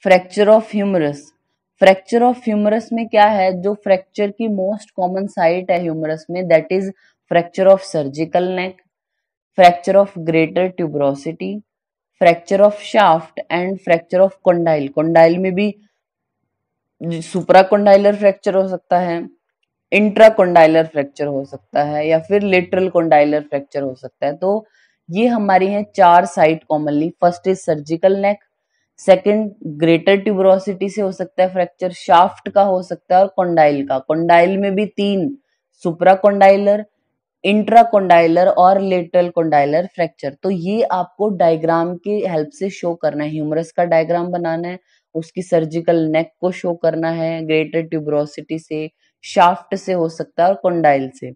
Fracture of humerus. Fracture of humerus में क्या है, जो फ्रैक्चर की मोस्ट कॉमन साइट है ह्यूमरस में, that is fracture of surgical neck, fracture of greater tuberosity, fracture of shaft and fracture of condyle. Condyle में भी supracondylar fracture हो सकता है, इंट्राकोंडाइलर फ्रैक्चर हो सकता है, या फिर लेटरल कोंडाइलर फ्रैक्चर हो सकता है। तो ये हमारी हैं चार site commonly. First is surgical neck, second greater tuberosity से हो सकता है फ्रैक्चर, शाफ्ट का हो सकता है, और कोंडाइल का। कोंडाइल में भी तीन, सुप्राकोंडाइलर, इंट्राकोंडाइलर और लेटरल कोंडाइलर फ्रैक्चर। तो ये आपको डायग्राम के हेल्प से शो करना है। ह्यूमरस का डायग्राम बनाना है, उसकी सर्जिकल नेक को शो करना है, ग्रेटर ट्यूबरोसिटी से, शाफ्ट से हो सकता है, और कोंडाइल से।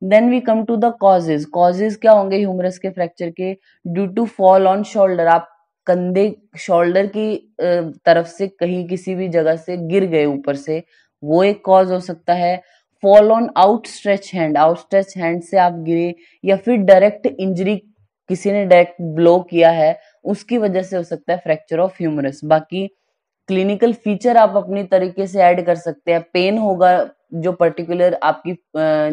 Then we come to the causes. Causes क्या होंगे ह्यूमरस के फ्रैक्चर के? Due to fall on shoulder, आप कंधे शोल्डर की तरफ से कहीं किसी भी जगह से गिर गए ऊपर से, वो एक कॉज हो सकता है। Fall on outstretch hand, outstretch hand से आप गिरे, या फिर डायरेक्ट इंजरी, किसी ने डायरेक्ट ब्लो किया है, उसकी वजह से हो सकता है फ्रैक्चर ऑफ ह्यूमरस। बाकी क्लिनिकल फीचर आप अपनी तरीके से ऐड कर सकते हैं। पेन होगा, जो पर्टिकुलर आपकी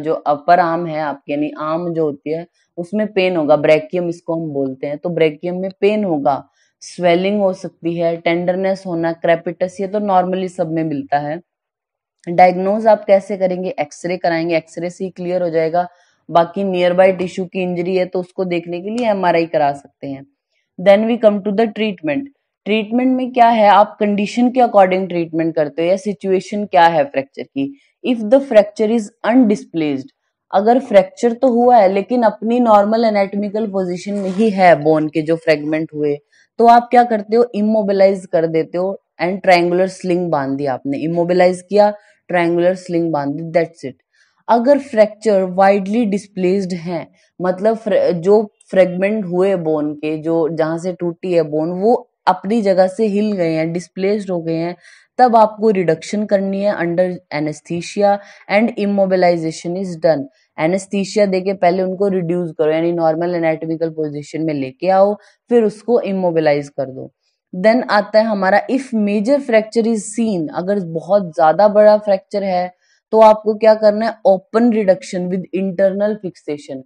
जो अपर आर्म है आपकी, यानी आर्म जो होती है उसमें पेन होगा, ब्रेकियम इसको हम बोलते हैं, तो ब्रेकियम में पेन होगा, स्वेलिंग हो सकती है, टेंडरनेस होना, क्रेपिटस, ये तो नॉर्मली सब में मिलता है। डायग्नोज आप कैसे करेंगे? एक्सरे कराएंगे, एक्सरे से ही क्लियर हो जाएगा। बाकी नियर बाय टिश्यू की इंजरी है तो उसको देखने के लिए एमआरआई करा सकते हैं। Then we come to the treatment. Treatment में क्या है, आप कंडीशन के अकॉर्डिंग ट्रीटमेंट करते हो, या सिचुएशन क्या है फ्रैक्चर की। इफ द फ्रैक्चर इज अनडिस्प्लेस्ड, अगर फ्रैक्चर तो हुआ है लेकिन अपनी नॉर्मल एनाटॉमिकल पोजीशन में ही है, बोन के जो फ्रेगमेंट हुए, तो आप क्या करते हो? इमोबिलाइज कर देते हो, एंड ट्रायंगुलर स्लिंग बांध दी आपने, इमोबिलाइज किया, ट्रायंगुलर स्लिंग बांध दी, दैट्स इट। अगर फ्रैक्चर वाइडली डिस्प्लेस्ड है, मतलब जो फ्रेगमेंट हुए बोन के, जो जहां से टूटी है बोन, वो अपनी जगह से हिल गए हैं, डिस्प्लेस्ड हो गए हैं, तब आपको रिडक्शन करनी है under anaesthesia, and immobilisation is done. Anaesthesia देके पहले उनको रिड्यूस करो, यानी नॉर्मल एनाटॉमिकल पोजीशन में लेके आओ, फिर उसको इमोबिलाइज कर दो। देन आता है हमारा, if major fracture is seen, अगर बहुत ज्यादा बड़ा फ्रैक्चर है तो आपको क्या करना है? Open reduction with internal fixation.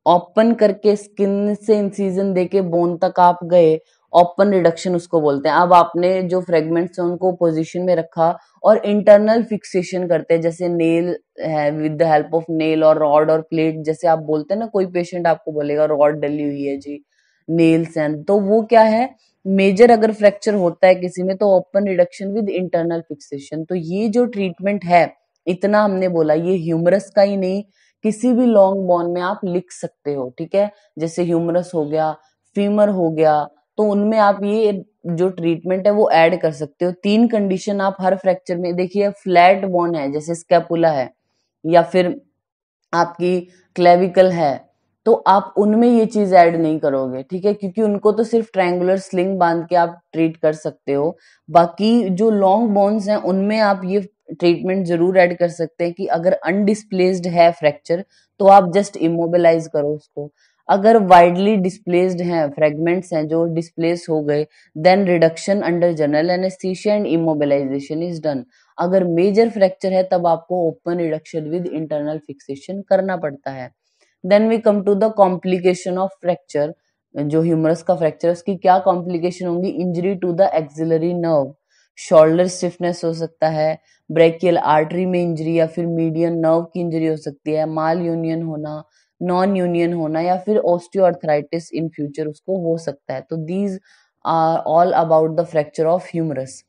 Open करके स्किन से इंसिजन देके बोन तक आप गए, ओपन रिडक्शन उसको बोलते हैं। अब आपने जो फ्रेगमेंट्स हैं उनको पोजीशन में रखा और इंटरनल फिक्सेशन करते हैं, जैसे नेल है, with the help of nail और रॉड और प्लेट, जैसे आप बोलते हैं ना, कोई पेशेंट आपको बोलेगा रॉड डली हुई है जी, नेल्स हैं, तो वो क्या है, मेजर अगर फ्रैक्चर होता है किसी में तो open reduction with internal fixation. तो ये जो ट्रीटमेंट है, इतना हमने बोला, ये ह्यूमरस का ही नहीं, किसी भी लॉन्ग बोन में आप लिख सकते हो, ठीक है। जैसे ह्यूमरस हो गया, फीमर हो गया, तो उनमें आप ये जो ट्रीटमेंट है वो ऐड कर सकते हो। तीन कंडीशन आप हर फ्रैक्चर में देखिए, फ्लैट बोन है जैसे स्कैपुला है, या फिर आपकी क्लेविकल है, तो आप उनमें ये चीज ऐड नहीं करोगे, ठीक है, क्योंकि उनको तो सिर्फ ट्रायंगुलर स्लिंग बांध के आप ट्रीट कर सकते हो। बाकी जो लॉन्ग बोन्स हैं उनमें आप ये ट्रीटमेंट जरूर ऐड कर सकते हैं कि अगर अनडिस्प्लेस्ड है फ्रैक्चर तो आप जस्ट इमोबिलाइज करो उसको। अगर वाइडली डिस्प्लेस्ड हैं, फ्रेगमेंट्स हैं जो डिस्प्लेस हो गए, then reduction under general anaesthesia and immobilisation is done. अगर मेजर फ्रैक्चर है तब आपको open reduction with internal fixation करना पड़ता है। Then we come to the complication of fracture. जो ह्यूमरस का फ्रैक्चर है उसकी क्या कॉम्प्लिकेशन होंगी? Injury to the axillary nerve, shoulder stiffness हो सकता है, ब्रेकियल आर्टरी में इंजरी, या फिर मीडियन नर्व की इंजरी हो सकती है, माल यूनियन होना, नॉन यूनियन होना, या फिर ऑस्टियोआर्थराइटिस इन फ्यूचर उसको हो सकता है। तो these are all about the fracture of humerus.